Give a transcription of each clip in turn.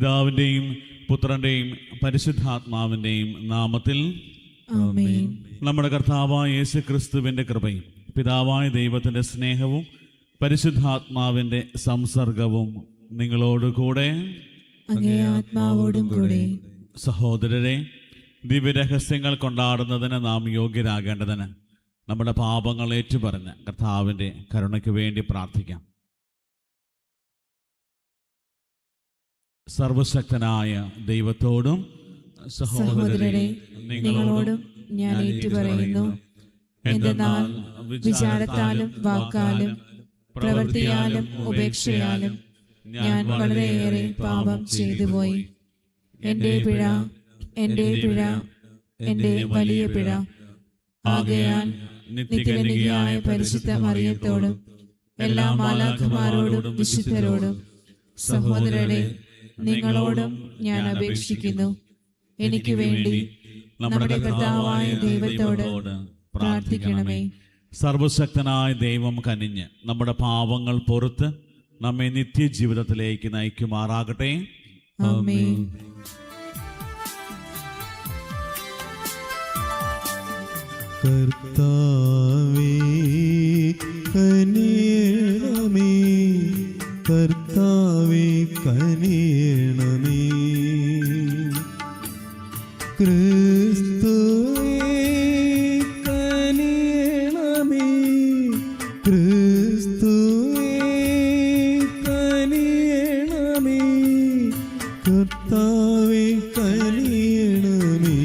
പിതാവിൻ്റെയും പുത്രൻ്റെയും പരിശുദ്ധാത്മാവിൻ്റെയും നാമത്തിൽ ആമേൻ. നമ്മുടെ കർത്താവായ യേശുക്രിസ്തുവിൻ്റെ കൃപയും പിതാവായ ദൈവത്തിൻ്റെ സ്നേഹവും പരിശുദ്ധാത്മാവിൻ്റെ സംസർഗവും നിങ്ങളോടുകൂടെ അങ്ങേ ആത്മാവോടും കൂടെ. സഹോദരരെ, ദിവ്യരഹസ്യങ്ങൾ കൊണ്ടാടുന്നതിന് നാം യോഗ്യരാകേണ്ടതിന് നമ്മുടെ പാപങ്ങൾ ഏറ്റുപറഞ്ഞ് കർത്താവിൻ്റെ കരുണയ്ക്ക് വേണ്ടി പ്രാർത്ഥിക്കാം. സർവശക്തനായ ദൈവത്തോടും സഹോദരരെ, നിങ്ങളോടും ഞാൻ ഏറ്റുപറയുന്നു. എന്തെന്നാൽ വിചാരത്താലും വാക്കാലും പ്രവൃത്തിയാലും ഉപേക്ഷയാലും ഞാൻ വളരെയേറെ പാപം ചെയ്തുപോയി. എൻ്റെ പിഴ, എൻ്റെ പിഴ, എൻ്റെ വലിയ പിഴ. ആകയാൽ നിത്യകന്യകയായ പരിശുദ്ധ മറിയത്തോടും എല്ലാ മാലാഖമാരോടും വിശുദ്ധരോടും സഹോദരരെ, നിങ്ങളോടും ഞാൻ അപേക്ഷിക്കുന്നു. എനിക്ക് വേണ്ടി നമ്മുടെ കർത്താവായ ദൈവത്തോട് പ്രാർത്ഥിക്കണമേ. സർവശക്തനായ ദൈവം കനിഞ്ഞ് നമ്മുടെ പാപങ്ങൾ പൊറുത്ത് നമ്മെ നിത്യജീവിതത്തിലേക്ക് നയിക്കുമാറാകട്ടെ. ആമേൻ. കർത്താവേ കനിയണമേ, കർത്താവേ കനിയണമേ. ക്രിസ്തുവേ കനിയണമേ, ക്രിസ്തുവേ കനിയണമേ, കർത്താവേ കനിയണമേ,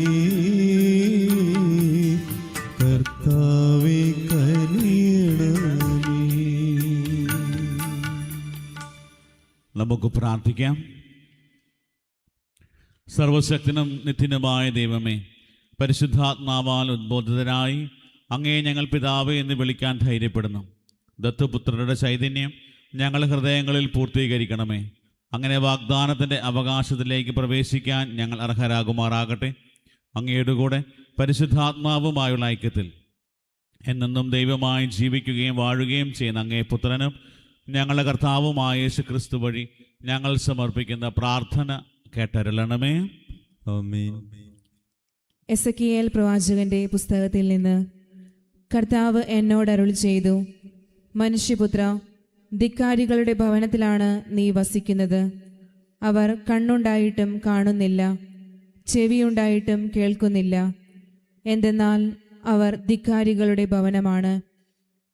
കർത്താവേ കനിയണമേ. നമുക്ക് പ്രാർത്ഥിക്കാം. സർവശക്തനും നിത്യനുമായ ദൈവമേ, പരിശുദ്ധാത്മാവാൽ ഉദ്ബോധിതരായി അങ്ങേ ഞങ്ങൾ പിതാവേ എന്ന് വിളിക്കാൻ ധൈര്യപ്പെടുന്നു. ദത്തുപുത്രരുടെ ചൈതന്യം ഞങ്ങളുടെ ഹൃദയങ്ങളിൽ പൂർത്തീകരിക്കണമേ. അങ്ങനെ വാഗ്ദാനത്തിൻ്റെ അവകാശത്തിലേക്ക് പ്രവേശിക്കാൻ ഞങ്ങൾ അർഹരാകുമാറാകട്ടെ. അങ്ങയുടെ കൂടെ പരിശുദ്ധാത്മാവുമായുള്ള ഐക്യത്തിൽ എന്നെന്നും ദൈവമായി ജീവിക്കുകയും വാഴുകയും ചെയ്യുന്ന അങ്ങേ പുത്രനും ഞങ്ങളുടെ കർത്താവുമായ യേശുക്രിസ്തു വഴി ഞങ്ങൾ സമർപ്പിക്കുന്ന പ്രാർത്ഥന കേട്ടരുളണമേ. ആമേൻ. എസെക്കിയേൽ പ്രവാചകന്റെ പുസ്തകത്തിൽ നിന്ന്. കർത്താവ് എന്നോട് അരുളി ചെയ്തു, മനുഷ്യപുത്ര, ധിക്കാരികളുടെ ഭവനത്തിലാണ് നീ വസിക്കുന്നത്. അവർ കണ്ണുണ്ടായിട്ടും കാണുന്നില്ല, ചെവിയുണ്ടായിട്ടും കേൾക്കുന്നില്ല. എന്തെന്നാൽ അവർ ധിക്കാരികളുടെ ഭവനമാണ്.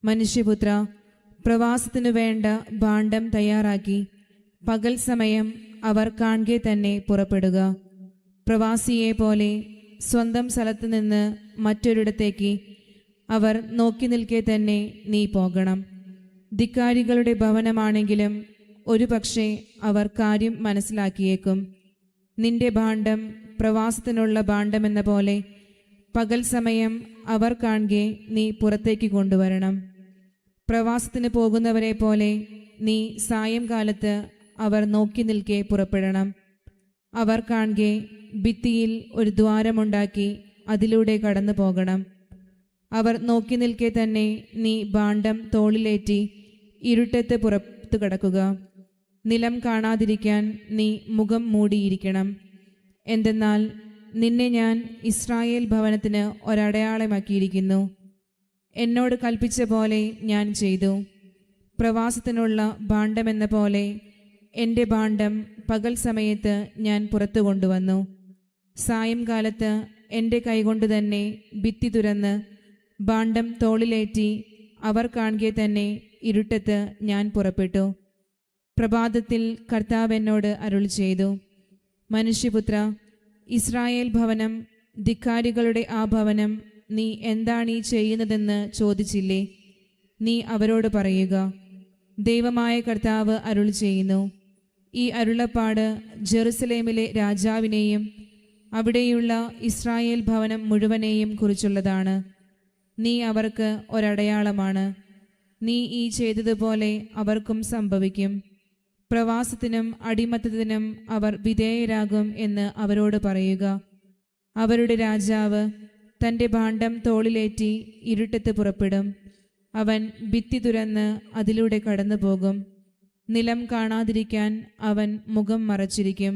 മനുഷ്യപുത്ര, പ്രവാസത്തിനു വേണ്ട ഭാണ്ഡം തയ്യാറാക്കി പകൽ സമയം അവർ കാൺകെ തന്നെ പുറപ്പെടുക. പ്രവാസിയെ പോലെ സ്വന്തം സ്ഥലത്ത് നിന്ന് മറ്റൊരിടത്തേക്ക് അവർ നോക്കി നിൽക്കെ തന്നെ നീ പോകണം. ധിക്കാരികളുടെ ഭവനമാണെങ്കിലും ഒരു പക്ഷേ അവർ കാര്യം മനസ്സിലാക്കിയേക്കും. നിന്റെ ഭാണ്ഡം പ്രവാസത്തിനുള്ള ഭാണ്ഡമെന്ന പോലെ പകൽ സമയം അവർ കാൺകെ നീ പുറത്തേക്ക് കൊണ്ടുവരണം. പ്രവാസത്തിന് പോകുന്നവരെ പോലെ നീ സായംകാലത്ത് അവർ നോക്കി നിൽക്കെ പുറപ്പെടണം. അവർ കാൺകെ ഭിത്തിയിൽ ഒരു ദ്വാരമുണ്ടാക്കി അതിലൂടെ കടന്നു പോകണം. അവർ നോക്കി നിൽക്കെ തന്നെ നീ ഭാണ്ഡം തോളിലേറ്റി ഇരുട്ടത്ത് പുറത്തു കടക്കുക. നിലം കാണാതിരിക്കാൻ നീ മുഖം മൂടിയിരിക്കണം. എന്തെന്നാൽ നിന്നെ ഞാൻ ഇസ്രായേൽ ഭവനത്തിന് ഒരടയാളമാക്കിയിരിക്കുന്നു. എന്നോട് കൽപ്പിച്ച പോലെ ഞാൻ ചെയ്തു. പ്രവാസത്തിനുള്ള ഭാണ്ഡമെന്ന പോലെ എൻ്റെ ഭാണ്ഡം പകൽ സമയത്ത് ഞാൻ പുറത്തു കൊണ്ടുവന്നു. സായംകാലത്ത് എൻ്റെ കൈകൊണ്ട് തന്നെ ഭിത്തി തുറന്ന് ഭാണ്ഡം തോളിലേറ്റി അവർ കാൺകെ തന്നെ ഇരുട്ടത്ത് ഞാൻ പുറപ്പെട്ടു. പ്രഭാതത്തിൽ കർത്താവ് എന്നോട് അരുളി ചെയ്തു, മനുഷ്യപുത്ര, ഇസ്രായേൽ ഭവനം, ധിക്കാരികളുടെ ആ ഭവനം, നീ എന്താണീ ചെയ്യുന്നതെന്ന് ചോദിച്ചില്ലേ? നീ അവരോട് പറയുക, ദൈവമായ കർത്താവ് അരുളി ചെയ്യുന്നു, ഈ അരുളപ്പാട് ജെറുസലേമിലെ രാജാവിനെയും അവിടെയുള്ള ഇസ്രായേൽ ഭവനം മുഴുവനെയും കുറിച്ചുള്ളതാണ്. നീ അവർക്ക് ഒരടയാളമാണ്. നീ ഈ ചെയ്തതുപോലെ അവർക്കും സംഭവിക്കും. പ്രവാസത്തിനും അടിമത്തത്തിനും അവർ വിധേയരാകും എന്ന് അവരോട് പറയുക. അവരുടെ രാജാവ് തൻ്റെ ഭാണ്ഡം തോളിലേറ്റി ഇരുട്ടത്ത് പുറപ്പെടും. അവൻ ഭിത്തി തുറന്ന് അതിലൂടെ കടന്നു പോകും. നിലം കാണാതിരിക്കാൻ അവൻ മുഖം മറച്ചിരിക്കും.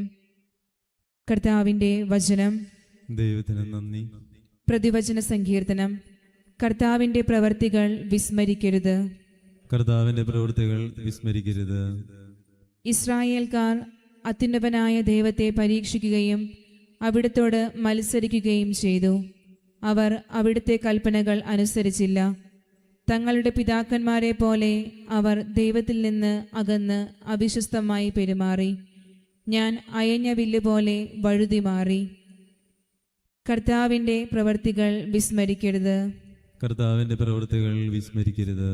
കർത്താവിൻ്റെ വചനം. ദൈവത്തിന് നന്ദി. പ്രതിവചന സങ്കീർത്തനം. കർത്താവിൻ്റെ പ്രവർത്തികൾ വിസ്മരിക്കരുത്. കർത്താവിന്റെ പ്രവൃത്തികൾ വിസ്മരിക്കരുത്. ഇസ്രായേൽക്കാർ അത്യുന്നതനായ ദൈവത്തെ പരീക്ഷിക്കുകയും അവിടുത്തോട് മത്സരിക്കുകയും ചെയ്തു. അവർ അവിടുത്തെ കൽപ്പനകൾ അനുസരിച്ചില്ല. തങ്ങളുടെ പിതാക്കന്മാരെ പോലെ അവർ ദൈവത്തിൽ നിന്ന് അകന്ന് അവിശ്വസ്തമായി പെരുമാറി. ഞാൻ അയഞ്ഞ വില്ല് പോലെ വഴുതി മാറി. കർത്താവിൻ്റെ പ്രവർത്തികൾ വിസ്മരിക്കരുത്. കർത്താവിന്റെ പ്രവൃത്തികൾ വിസ്മരിക്കരുത്.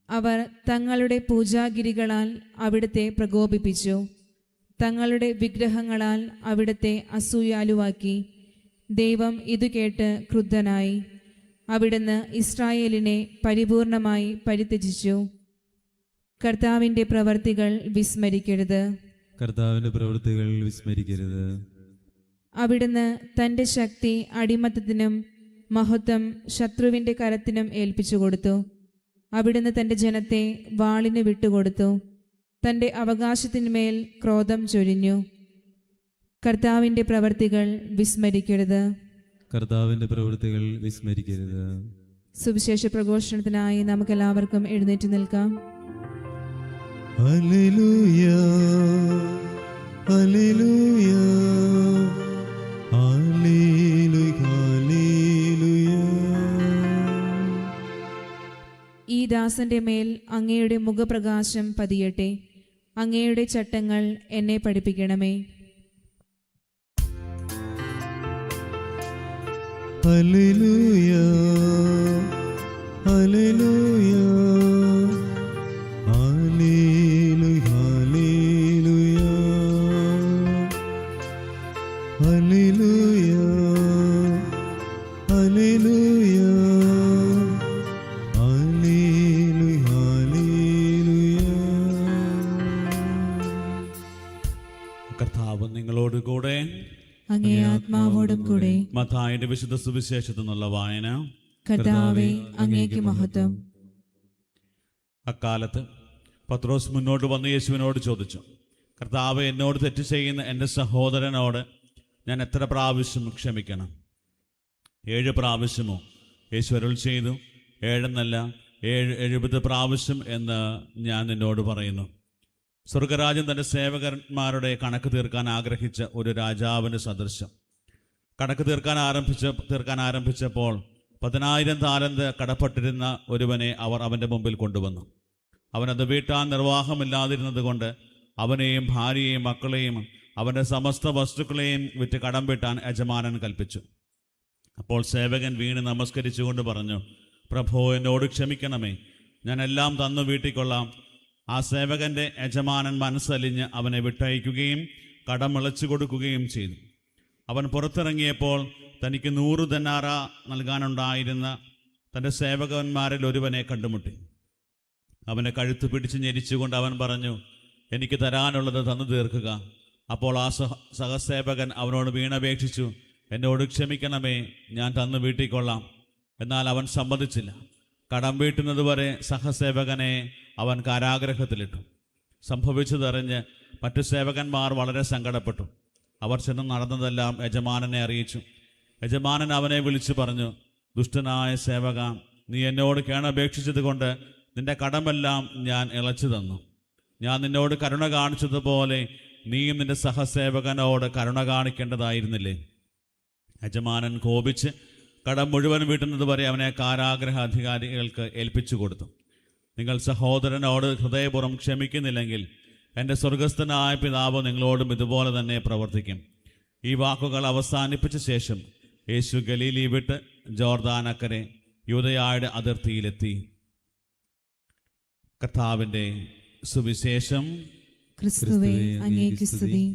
അവർ തങ്ങളുടെ പൂജാഗിരികളാൽ അവിടുത്തെ പ്രകോപിപ്പിച്ചു. തങ്ങളുടെ വിഗ്രഹങ്ങളാൽ അവിടുത്തെ അസൂയാലുവാക്കി. ദൈവം ഇതു കേട്ട് ക്രുദ്ധനായി. അവിടുന്ന് ഇസ്രായേലിനെ പരിപൂർണമായി പരിത്യജിച്ചു. കർത്താവിൻ്റെ പ്രവർത്തികൾ വിസ്മരിക്കരുത്. കർത്താവിന്റെ പ്രവൃത്തികൾ വിസ്മരിക്കരുത്. അവിടുന്ന് തൻ്റെ ശക്തി അടിമത്തത്തിനും മഹത്വം ശത്രുവിൻ്റെ കരത്തിനും ഏൽപ്പിച്ചു കൊടുത്തു. അവിടുന്ന് തൻ്റെ ജനത്തെ വാളിന് വിട്ടുകൊടുത്തു. തൻ്റെ അവകാശത്തിന്മേൽ ക്രോധം ചൊരിഞ്ഞു. കർത്താവിൻ്റെ പ്രവർത്തികൾ വിസ്മരിക്കരുത്. കർത്താവിന്റെ പ്രവൃത്തികൾ വിസ്മരിക്കരുത്. സുവിശേഷ പ്രഘോഷണത്തിനായി നമുക്കെല്ലാവർക്കും എഴുന്നേറ്റ് നിൽക്കാം. Hallelujah, hallelujah, hallelujah, hallelujah. ഈ ദാസന്റെ മേൽ അങ്ങയുടെ മുഖപ്രകാശം പതിയട്ടെ. അങ്ങയുടെ ചട്ടങ്ങൾ എന്നെ പഠിപ്പിക്കണമേ. Hallelujah, hallelujah, hallelujah, hallelujah, hallelujah, hallelujah, hallelujah, hallelujah. കർത്താവ് നിങ്ങളോട് കൂടെ. അങ്ങേ ആത്മാവോടും കൂടെ. മത്തായിയുടെ വിശുദ്ധ സുവിശേഷത്തിൽ നിന്നുള്ള വായന. കർത്താവേ, അങ്ങേക്ക് മഹത്വം. അക്കാലത്ത് പത്രോസ് മുന്നോട്ട് വന്ന് യേശുവിനോട് ചോദിച്ചു, കർത്താവ്, എന്നോട് തെറ്റ് ചെയ്യുന്ന എൻ്റെ സഹോദരനോട് ഞാൻ എത്ര പ്രാവശ്യം ക്ഷമിക്കണം? 7 പ്രാവശ്യമോ? യേശു അരുൾ ചെയ്തു, 7 എന്നല്ല 70 പ്രാവശ്യം എന്ന് ഞാൻ നിന്നോട് പറയുന്നു. സ്വർഗരാജ്യം തൻ്റെ സേവകന്മാരുടെ കണക്ക് തീർക്കാൻ ആഗ്രഹിച്ച ഒരു രാജാവിന് സദൃശം. കണക്ക് തീർക്കാൻ ആരംഭിച്ചപ്പോൾ 10,000 താലന്ത് കടപ്പെട്ടിരുന്ന ഒരുവനെ അവർ അവൻ്റെ മുമ്പിൽ കൊണ്ടുവന്നു. അവനത് വീട്ടാൻ നിർവാഹമില്ലാതിരുന്നത് കൊണ്ട് അവനെയും ഭാര്യയെയും മക്കളെയും അവൻ്റെ സമസ്ത വസ്തുക്കളെയും വിറ്റ് കടം വീട്ടാൻ യജമാനൻ കൽപ്പിച്ചു. അപ്പോൾ സേവകൻ വീണ് നമസ്കരിച്ചുകൊണ്ട് പറഞ്ഞു, പ്രഭോ, എന്നോട് ക്ഷമിക്കണമേ, ഞാൻ എല്ലാം തന്നു വീട്ടിക്കൊള്ളാം. ആ സേവകൻ്റെ യജമാനൻ മനസ്സലിഞ്ഞ് അവനെ വിട്ടയക്കുകയും കടം ഇളച്ചു കൊടുക്കുകയും ചെയ്തു. അവൻ പുറത്തിറങ്ങിയപ്പോൾ തനിക്ക് 100 ദനാറ നൽകാനുണ്ടായിരുന്ന തൻ്റെ സേവകന്മാരിൽ ഒരുവനെ കണ്ടുമുട്ടി. അവനെ കഴുത്ത് പിടിച്ച് ഞെരിച്ചുകൊണ്ട് അവൻ പറഞ്ഞു, എനിക്ക് തരാനുള്ളത് തന്നു തീർക്കുക. അപ്പോൾ ആ സഹസേവകൻ അവനോട് വീണപേക്ഷിച്ചു, എന്നോട് ക്ഷമിക്കണമേ, ഞാൻ തന്നു വീട്ടിക്കൊള്ളാം. എന്നാൽ അവൻ സമ്മതിച്ചില്ല. കടം വീട്ടുന്നതുവരെ സഹസേവകനെ അവൻ കാരാഗ്രഹത്തിലിട്ടു. സംഭവിച്ചതറിഞ്ഞ് മറ്റു സേവകന്മാർ വളരെ സങ്കടപ്പെട്ടു. അവർ ചെന്ന് നടന്നതെല്ലാം യജമാനനെ അറിയിച്ചു. യജമാനൻ അവനെ വിളിച്ചു പറഞ്ഞു, ദുഷ്ടനായ സേവക, നീ എന്നോട് കേണപേക്ഷിച്ചത് കൊണ്ട് നിന്റെ കടമെല്ലാം ഞാൻ ഇളച്ചു തന്നു. ഞാൻ നിന്നോട് കരുണ കാണിച്ചതുപോലെ നീയും നിന്റെ സഹസേവകനോട് കരുണ കാണിക്കേണ്ടതായിരുന്നില്ലേ? യജമാനൻ കോപിച്ച് കടം മുഴുവൻ വീട്ടുന്നത് വരെ അവനെ കാരാഗ്രഹ അധികാരികൾക്ക് ഏൽപ്പിച്ചു കൊടുത്തു. നിങ്ങൾ സഹോദരനോട് ഹൃദയപൂർവ്വം ക്ഷമിക്കുന്നില്ലെങ്കിൽ എൻ്റെ സ്വർഗസ്ഥനായ പിതാവ് നിങ്ങളോടും ഇതുപോലെ തന്നെ പ്രവർത്തിക്കും. ഈ വാക്കുകൾ അവസാനിപ്പിച്ച ശേഷം യേശു ഗലീലി വിട്ട് ജോർദാനക്കരെ യൂദയായുടെ അതിർത്തിയിലെത്തി. കർത്താവിൻ്റെ സുവിശേഷം. ക്രിസ്തുവേ, അങ്ങേക്ക് സ്തുതി.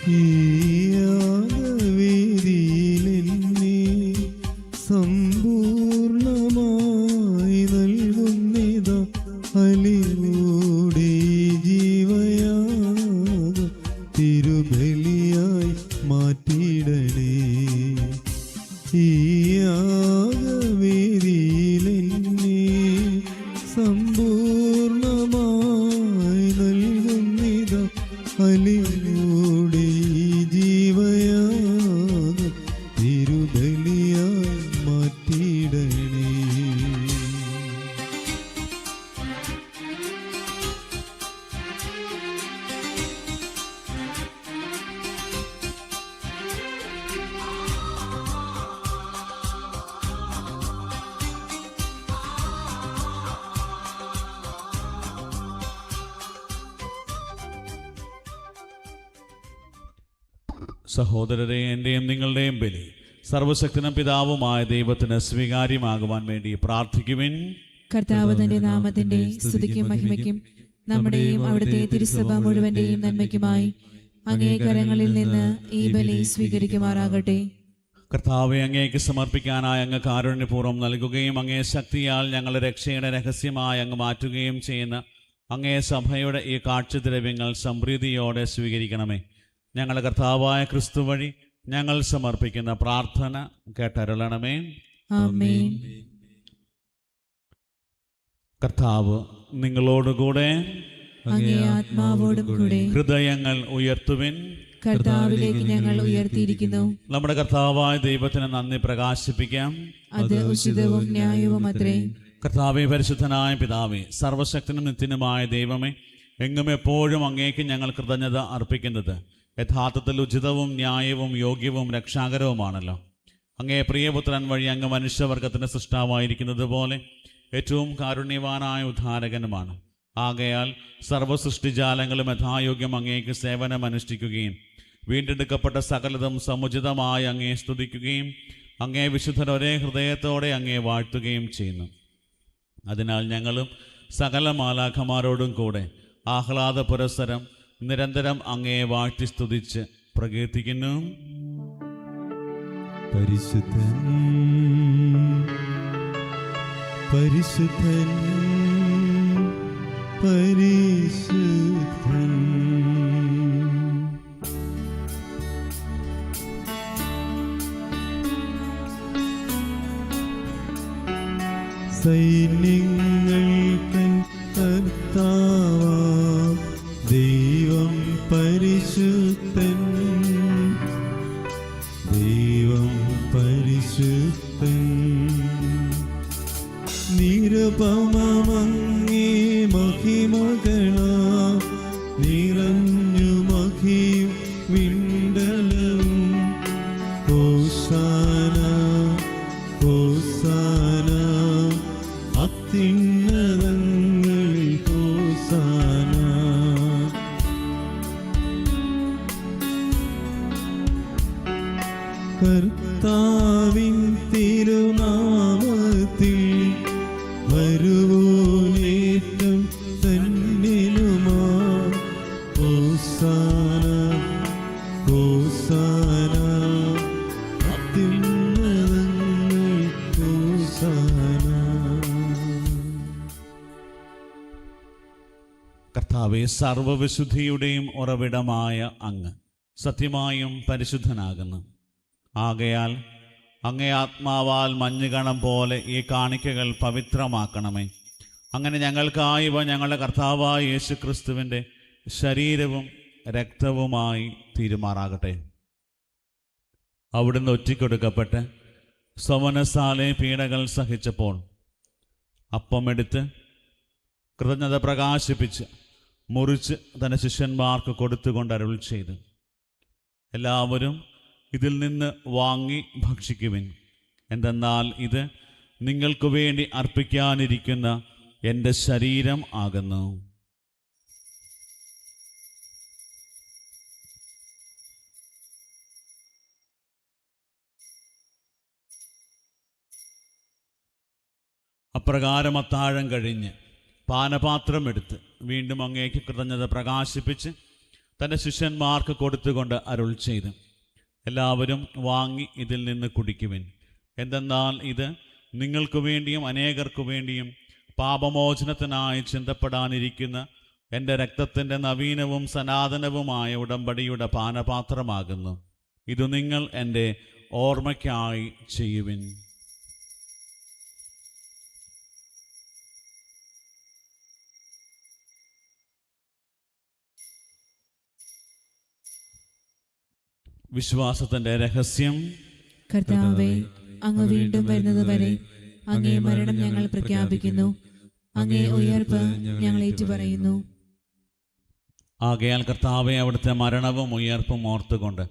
ഈ യാഗവേദിയിലെന്നെ സമ്പൂർണമായി നൽകുന്നിതാ ഹല്ലേലൂയ. ജീവയാഗം തിരുബലിയായി മാറ്റിയിടണേ. ഈ യാഗവേദിയിലെന്നെ സമ്പൂർണമായി നൽകുന്നിതാ അലിവോടെ ഈ ജീവയാഗം തിരുബലിയായി മാറ്റിയിടണേ. സഹോദരരെ, എൻ്റെയും നിങ്ങളുടെയും ബലി സർവശക്തനും പിതാവുമായ ദൈവത്തിന് സ്വീകാര്യമാകുവാൻ വേണ്ടി പ്രാർത്ഥിക്കുവിൻ. കർത്താവ് തന്റെ നാമത്തിന്റെ സ്തുതിക്കും മഹിമയ്ക്കും നമ്മുടെയും അവിടുത്തെ തിരുസഭ മുഴുവന്റെയും നന്മയ്ക്കുമായി അങ്ങേ കരങ്ങളിൽ നിന്ന് ഈ ബലി സ്വീകരിക്കുമാറാകട്ടെ. കർത്താവെ, അങ്ങേക്ക് സമർപ്പിക്കാനായി അങ്ങ് കാരുണ്യപൂർവ്വം നൽകുകയും അങ്ങേ ശക്തിയാൽ ഞങ്ങളുടെ രക്ഷയുടെ രഹസ്യമായി അങ്ങ് മാറ്റുകയും ചെയ്യുന്ന അങ്ങേ സഭയുടെ ഈ കാഴ്ചദ്രവ്യങ്ങൾ സംപ്രീതിയോടെ സ്വീകരിക്കണമേ. ഞങ്ങളുടെ കർത്താവായ ക്രിസ്തു വഴി ഞങ്ങൾ സമർപ്പിക്കുന്ന പ്രാർത്ഥന കേട്ടരുളണമേ. ആമേൻ. കർത്താവ് നിങ്ങളോടുകൂടെ, അങ്ങേ ആത്മാവോടും കൂടെ. ഹൃദയങ്ങൾ ഉയർത്തുവിൻ. കർത്താവിലേക്ക് ഞങ്ങൾ ഉയർത്തിയിരിക്കുന്നു. നമ്മുടെ കർത്താവായ ദൈവത്തിന് നന്ദി പ്രകാശിപ്പിക്കാം. അത് ഉചിതവും ന്യായവും അത്രേ. കർത്താവേ, പരിശുദ്ധനായ പിതാവേ, സർവശക്തനും നിത്യനുമായ ദൈവമേ, എങ്ങും എപ്പോഴും അങ്ങേക്ക് ഞങ്ങൾ കൃതജ്ഞത അർപ്പിക്കുന്നത് യഥാർത്ഥത്തിൽ ഉചിതവും ന്യായവും യോഗ്യവും രക്ഷാകരവുമാണല്ലോ. അങ്ങേ പ്രിയപുത്രൻ വഴി അങ്ങ് മനുഷ്യവർഗത്തിൻ്റെ സൃഷ്ടാവായിരിക്കുന്നത് പോലെ ഏറ്റവും കാരുണ്യവാനായ ഉദ്ധാരകനുമാണ്. ആകയാൽ സർവ്വസൃഷ്ടിജാലങ്ങളും യഥായോഗ്യം അങ്ങേക്ക് സേവനമനുഷ്ഠിക്കുകയും വീണ്ടെടുക്കപ്പെട്ട സകലതും സമുചിതമായി അങ്ങേ സ്തുതിക്കുകയും അങ്ങേ വിശുദ്ധർ ഒരേ ഹൃദയത്തോടെ അങ്ങേ വാഴ്ത്തുകയും ചെയ്യുന്നു. അതിനാൽ ഞങ്ങളും സകല മാലാഖമാരോടും കൂടെ ആഹ്ലാദ പുരസ്സരം നിരന്തരം അങ്ങേ വാഴ്ത്തി സ്തുതിച്ച് പ്രകീർത്തിക്കുന്നു. പരിശുദ്ധൻ പരിശുദ്ധൻ പരിശുദ്ധൻ. സൈന്യങ്ങൾക്കൻ കർത്താവാം ദൈവം പരിശുദ്ധൻ, ദൈവം പരിശുദ്ധൻ. നിരുപമമങ്ങേ മഹിമകളാം നിറഞ്ഞു മഹിയും വിണ്ടലവും. ഹോശാന ഹോശാന അത്യുന്നതങ്ങളിൽ ഹോശാന. കർത്താവിൻ തിരുനാമത്തിൽ വരുവോനേറ്റം തന്നിലുമാ. ഹോശാന ഹോശാന അത്യുന്നതങ്ങളിൽ ഹോശാന. കർത്താവേ, സർവവിശുദ്ധിയുടെയും ഉറവിടമായ അങ്ങ് സത്യമായും പരിശുദ്ധനാകുന്നു. ആകയാൽ അങ്ങേ ആത്മാവാൽ മഞ്ഞുകണം പോലെ ഈ കാണിക്കകൾ പവിത്രമാക്കണമേ. അങ്ങനെ ഞങ്ങൾക്കായി ഇവ ഞങ്ങളുടെ കർത്താവായ യേശു ക്രിസ്തുവിൻ്റെ ശരീരവും രക്തവുമായി തീരുമാറാകട്ടെ. അവിടുന്ന് ഒറ്റിക്കൊടുക്കപ്പെട്ട് സ്വമനസാലെ പീഡകൾ സഹിച്ചപ്പോൾ അപ്പമെടുത്ത് കൃതജ്ഞത പ്രകാശിപ്പിച്ച് മുറിച്ച് തൻ്റെ ശിഷ്യന്മാർക്ക് കൊടുത്തുകൊണ്ട് അരുൾ ചെയ്തു, എല്ലാവരും ഇതിൽ നിന്ന് വാങ്ങി ഭക്ഷിക്കുവിൻ. എന്തെന്നാൽ ഇത് നിങ്ങൾക്ക് വേണ്ടി അർപ്പിക്കാനിരിക്കുന്ന എൻ്റെ ശരീരം ആകുന്നു. അപ്രകാരം അത്താഴം കഴിഞ്ഞ് പാനപാത്രം എടുത്ത് വീണ്ടും അങ്ങേക്ക് കൃതജ്ഞത പ്രകാശിപ്പിച്ച് തൻ്റെ ശിഷ്യന്മാർക്ക് കൊടുത്തുകൊണ്ട് അരുൾ ചെയ്തു, എല്ലാവരും വാങ്ങി ഇതിൽ നിന്ന് കുടിക്കുവിൻ. എന്തെന്നാൽ ഇത് നിങ്ങൾക്ക് വേണ്ടിയും അനേകർക്കു വേണ്ടിയും പാപമോചനത്തിനായി ചിന്തപ്പെടാനിരിക്കുന്ന എൻ്റെ രക്തത്തിൻ്റെ നവീനവും സനാതനവുമായ ഉടമ്പടിയുടെ പാനപാത്രമാകുന്നു. ഇത് നിങ്ങൾ എൻ്റെ ഓർമ്മയ്ക്കായി ചെയ്യുവിൻ. വിശ്വാസത്തിൻ്റെ രഹസ്യം. കർത്താവേ, അങ്ങ് വീണ്ടും വരുന്നതുവരെ അങ്ങേ മരണം ഞങ്ങൾ പ്രഖ്യാപിക്കുന്നു, അങ്ങേ ഉയർപ്പ് ഞങ്ങൾ ഏറ്റുപറയുന്നു. ആകയാൽ കർത്താവെ, അവിടുത്തെ മരണവും ഉയർപ്പും ഓർത്തുകൊണ്ട്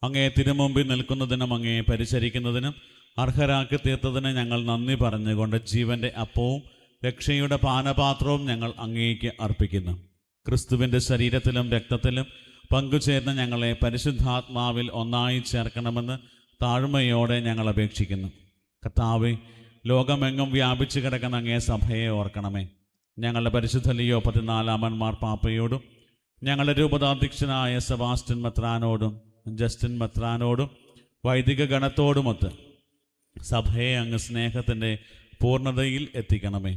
അങ്ങേ തിരുമുമ്പിൽ നിൽക്കുന്നതിനും അങ്ങേ പരിചരിക്കുന്നതിനും അർഹരാക്കി തീർത്തതിന് ഞങ്ങൾ നന്ദി പറഞ്ഞുകൊണ്ട് ജീവന്റെ അപ്പവും രക്ഷയുടെ പാനപാത്രവും ഞങ്ങൾ അങ്ങേക്ക് അർപ്പിക്കുന്നു. ക്രിസ്തുവിൻ്റെ ശരീരത്തിലും രക്തത്തിലും പങ്കുചേർന്ന് ഞങ്ങളെ പരിശുദ്ധാത്മാവിൽ ഒന്നായി ചേർക്കണമെന്ന് താഴ്മയോടെ ഞങ്ങൾ അപേക്ഷിക്കുന്നു. കർത്താവേ, ലോകമെങ്ങും വ്യാപിച്ചു കിടക്കുന്ന അങ്ങേ സഭയെ ഓർക്കണമേ. ഞങ്ങളുടെ പരിശുദ്ധ ലിയോ 14 മാർപ്പാപ്പയോടും ഞങ്ങളുടെ രൂപതാധ്യക്ഷനായ സെബാസ്റ്റ്യൻ മെത്രാനോടും ജസ്റ്റിൻ മെത്രാനോടും വൈദിക ഗണത്തോടുമൊത്ത് സഭയെ അങ്ങ് സ്നേഹത്തിൻ്റെ പൂർണ്ണതയിൽ എത്തിക്കണമേ.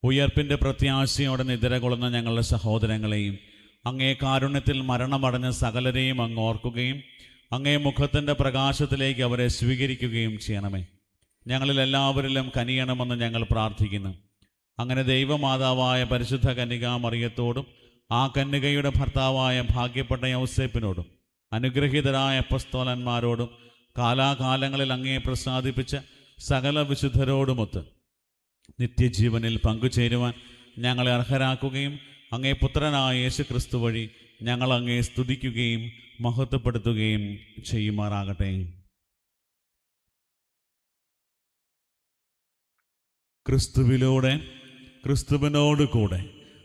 ഉയർപ്പിൻ്റെ പ്രത്യാശയോടെ നിദ്രകൊള്ളുന്ന ഞങ്ങളുടെ സഹോദരങ്ങളെയും അങ്ങേ കാരുണ്യത്തിൽ മരണമടഞ്ഞ സകലരെയും അങ്ങ് ഓർക്കുകയും അങ്ങേ മുഖത്തിൻ്റെ പ്രകാശത്തിലേക്ക് അവരെ സ്വീകരിക്കുകയും ചെയ്യണമേ. ഞങ്ങളിൽ എല്ലാവരിലും കനിയണമെന്ന് ഞങ്ങൾ പ്രാർത്ഥിക്കുന്നു. അങ്ങനെ ദൈവമാതാവായ പരിശുദ്ധ കന്യകാ മറിയത്തോടും ആ കന്യകയുടെ ഭർത്താവായ ഭാഗ്യപ്പെട്ട യൗസേപ്പിനോടും അനുഗ്രഹീതരായ അപ്പസ്തോലന്മാരോടും കാലാകാലങ്ങളിൽ അങ്ങേ പ്രസാദിപ്പിച്ച സകല വിശുദ്ധരോടുമൊത്ത് നിത്യജീവനിൽ പങ്കുചേരുവാൻ ഞങ്ങളെ അർഹരാക്കുകയും അങ്ങേ പുത്രനായ യേശു ക്രിസ്തു വഴി ഞങ്ങൾ അങ്ങേ സ്തുതിക്കുകയും മഹത്വപ്പെടുത്തുകയും ചെയ്യുമാറാകട്ടെ. ക്രിസ്തുവിലൂടെ, ക്രിസ്തുവിനോട് കൂടെ,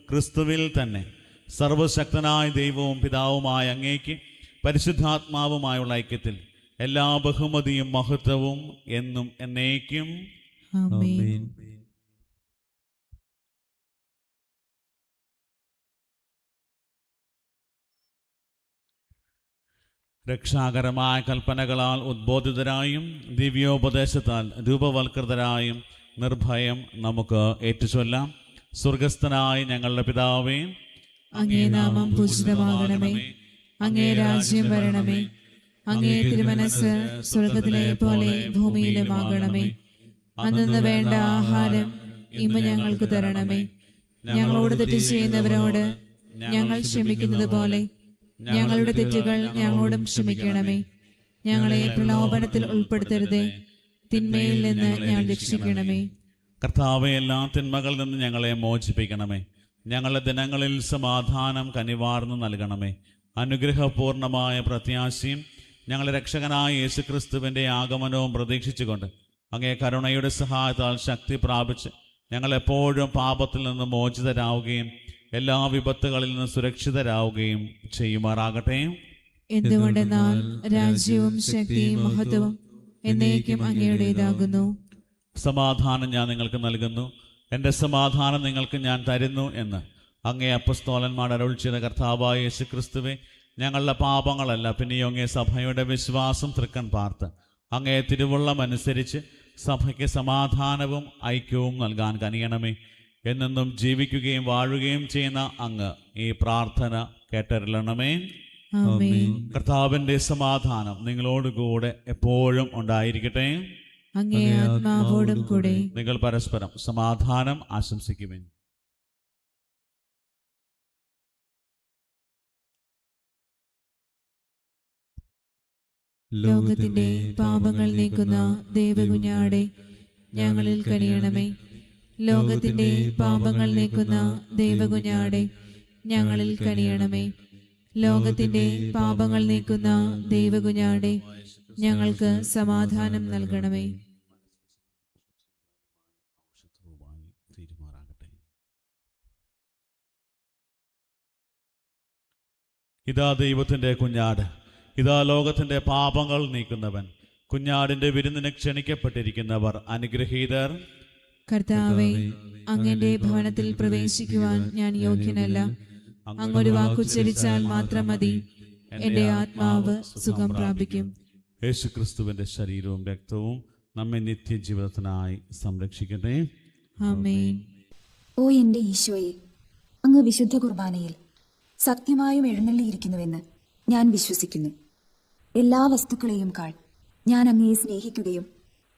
ക്രിസ്തുവിൽ തന്നെ സർവശക്തനായ ദൈവവും പിതാവുമായ അങ്ങേക്ക് പരിശുദ്ധാത്മാവുമായുള്ള ഐക്യത്തിൽ എല്ലാ ബഹുമതിയും മഹത്വവും എന്നും എന്നേക്കും ആമേൻ. രക്ഷാകരമായ കൽപ്പനകളാൽ ഉദ്ബോധിതരായും ദിവ്യോപദേശത്താൽ രൂപവൽകൃതരായും നിർഭയം നമുക്ക് ഏറ്റുചൊല്ലാം. സ്വർഗസ്ഥനായ ഞങ്ങളുടെ പിതാവേ, അങ്ങേ നാമം പൂജിതമാകണമേ, അങ്ങേ രാജ്യം വരണമേ, അങ്ങേ തിരുമനസ്സ് സ്വർഗത്തിലെ പോലെ ഭൂമിയിലുമാകണമേ. അന്നു വേണ്ട ആഹാരം ഇന്ന് ഞങ്ങൾക്ക് തരണമേ. ഞങ്ങളോട് തെറ്റ് ചെയ്യുന്നവരോട് ഞങ്ങൾ ക്ഷമിക്കുന്നത് പോലെ ഞങ്ങളുടെ തെറ്റുകൾ ഞങ്ങളോടും ക്ഷമിക്കണമേ. ഞങ്ങളെ പ്രലോഭനത്തിൽ ഉൾപ്പെടുത്തരുതേ, തിന്മയിൽ നിന്ന് ഞങ്ങൾ രക്ഷിക്കണമേ. കർത്താവെ, എല്ലാ തിന്മകളിൽ നിന്ന് ഞങ്ങളെ മോചിപ്പിക്കണമേ. ഞങ്ങളുടെ ദിനങ്ങളിൽ സമാധാനം കനിവാർന്നു നൽകണമേ. അനുഗ്രഹപൂർണമായ പ്രത്യാശയും ഞങ്ങളുടെ രക്ഷകനായ യേശുക്രിസ്തുവിൻ്റെ ആഗമനവും പ്രതീക്ഷിച്ചുകൊണ്ട് അങ്ങേ കരുണയുടെ സഹായത്താൽ ശക്തി പ്രാപിച്ച് ഞങ്ങളെപ്പോഴും പാപത്തിൽ നിന്ന് മോചിതരാവുകയും എല്ലാ വിപത്തുകളിൽ നിന്ന് സുരക്ഷിതരാവുകയും ചെയ്യുമാറാകട്ടെ. എന്തുകൊണ്ടെന്നാൽ രാജ്യവും ശക്തിയും മഹത്വവും എന്നേക്കും അങ്ങയുടേതാകുന്നു. സമാധാനം ഞാൻ നിങ്ങൾക്ക് നൽകുന്നു, എൻ്റെ സമാധാനം നിങ്ങൾക്ക് ഞാൻ തരുന്നു എന്ന് അങ്ങേ അപ്പസ്തോലന്മാർ അരുൾ ചെയ്ത കർത്താവായ യേശുക്രിസ്തുവേ, ഞങ്ങളുടെ പാപങ്ങളല്ല പിന്നെയോ അങ്ങേ സഭയുടെ വിശ്വാസം തൃക്കൺ പാർത്ത് അങ്ങേ തിരുവുള്ളം അനുസരിച്ച് സഭയ്ക്ക് സമാധാനവും ഐക്യവും നൽകാൻ കനിയണമേ. എന്നെന്നും ജീവിക്കുകയും വാഴുകയും ചെയ്യുന്ന അങ്ങ് ഈ പ്രാർത്ഥന കേട്ടരുളണമേ. ആമേൻ. കർത്താവിൻ്റെ സമാധാനം നിങ്ങളോടുകൂടെ എപ്പോഴും ഉണ്ടായിരിക്കട്ടെ. അങ്ങേ ആത്മാവോടും കൂടെ. നിങ്ങൾ പരസ്പരം സമാധാനം ആശംസിക്കുവിൻ. ലോകത്തിന്റെ പാപങ്ങൾ നീക്കുന്ന ദേവകുഞ്ഞാടെ ഞങ്ങളിൽ കനിയണമേ. ലോകത്തിന്റെ പാപങ്ങൾ നീക്കുന്ന ദേവകുഞ്ഞാടെ ഞങ്ങളിൽ കനിയണമേ. ലോകത്തിന്റെ പാപങ്ങൾ നീക്കുന്ന ദേവകുഞ്ഞാടെ ഞങ്ങൾക്ക് സമാധാനം നൽകണമേ. ഇതാ ദൈവത്തിൻ്റെ കുഞ്ഞാട്, ഇതാ ലോകത്തിൻ്റെ പാപങ്ങൾ നീക്കുന്നവൻ. കുഞ്ഞാടിൻ്റെ വിരുന്നിന് ക്ഷണിക്കപ്പെട്ടിരിക്കുന്നവർ അനുഗ്രഹീതർ. കർത്താവേ, അങ്ങന്റെ ഭവനത്തിൽ പ്രവേശിക്കുവാൻ ഞാൻ യോഗ്യനല്ല. അങ്ങൊരു വാക്കുച്ചരിച്ചാൽ മാത്രം മതി, എന്റെ ആത്മാവ് സുഖം പ്രാപിക്കും. യേശുക്രിസ്തുവിൻ്റെ ശരീരവും രക്തവും നമ്മെ നിത്യജീവിതത്തിനായി സംരക്ഷിക്കട്ടെ. ആമേൻ. ഓ എൻ്റെ ഈശോയെ, അങ്ങ് വിശുദ്ധ കുർബാനയിൽ സത്യമായും എഴുന്നള്ളിയിരിക്കുന്നുവെന്ന് ഞാൻ വിശ്വസിക്കുന്നു. എല്ലാ വസ്തുക്കളെയും കാൾ ഞാൻ അങ്ങയെ സ്നേഹിക്കുകയും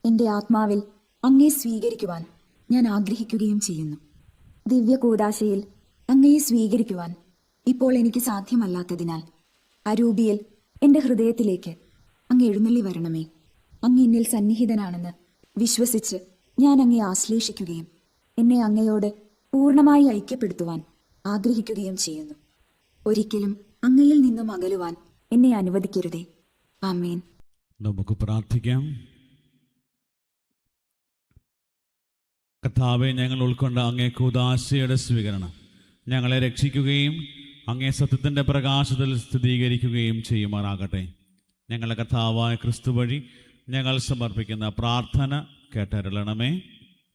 എൻ്റെ ആത്മാവിൽ അങ്ങയെ സ്വീകരിക്കുവാൻ ഞാൻ ആഗ്രഹിക്കുകയും ചെയ്യുന്നു. ദിവ്യ കൂദാശയിൽ അങ്ങയെ സ്വീകരിക്കുവാൻ ഇപ്പോൾ എനിക്ക് സാധ്യമല്ലാത്തതിനാൽ അരൂപിയിൽ എൻ്റെ ഹൃദയത്തിലേക്ക് അങ്ങ് എഴുന്നള്ളി വരണമേ. അങ്ങ് എന്നിൽ സന്നിഹിതനാണെന്ന് വിശ്വസിച്ച് ഞാൻ അങ്ങയെ ആശ്ലേഷിക്കുകയും എന്നെ അങ്ങയോട് പൂർണ്ണമായി ഐക്യപ്പെടുത്തുവാൻ ആഗ്രഹിക്കുകയും ചെയ്യുന്നു. ഒരിക്കലും അങ്ങയിൽ നിന്നും അകലുവാൻ എന്നെ അനുവദിക്കരുതേ. ആമേൻ. നമുക്ക് പ്രാർത്ഥിക്കാം. കർത്താവെ, ഞങ്ങൾ ഉൾക്കൊണ്ട അങ്ങേ കൂദാശയുടെ സ്വീകരണം ഞങ്ങളെ രക്ഷിക്കുകയും അങ്ങേ സത്യത്തിൻ്റെ പ്രകാശത്തിൽ സ്ഥിരീകരിക്കുകയും ചെയ്യുമാറാകട്ടെ. ഞങ്ങളുടെ കർത്താവായ ക്രിസ്തു വഴി ഞങ്ങൾ സമർപ്പിക്കുന്ന പ്രാർത്ഥന കേട്ടരുളണമേ.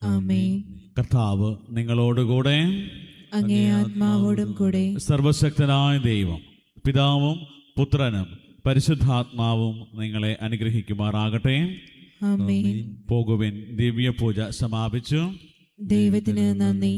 ആമേൻ. കർത്താവ് നിങ്ങളോടുകൂടെ, അങ്ങേ ആത്മാവോടും കൂടെ. സർവശക്തനായ ദൈവം പിതാവും പുത്രനും പരിശുദ്ധാത്മാവും നിങ്ങളെ അനുഗ്രഹിക്കുമാറാകട്ടെ. ആമേൻ. പോകുവിൻ, ദിവ്യ പൂജ സമാപിച്ചു. ദൈവത്തിന് നന്ദി.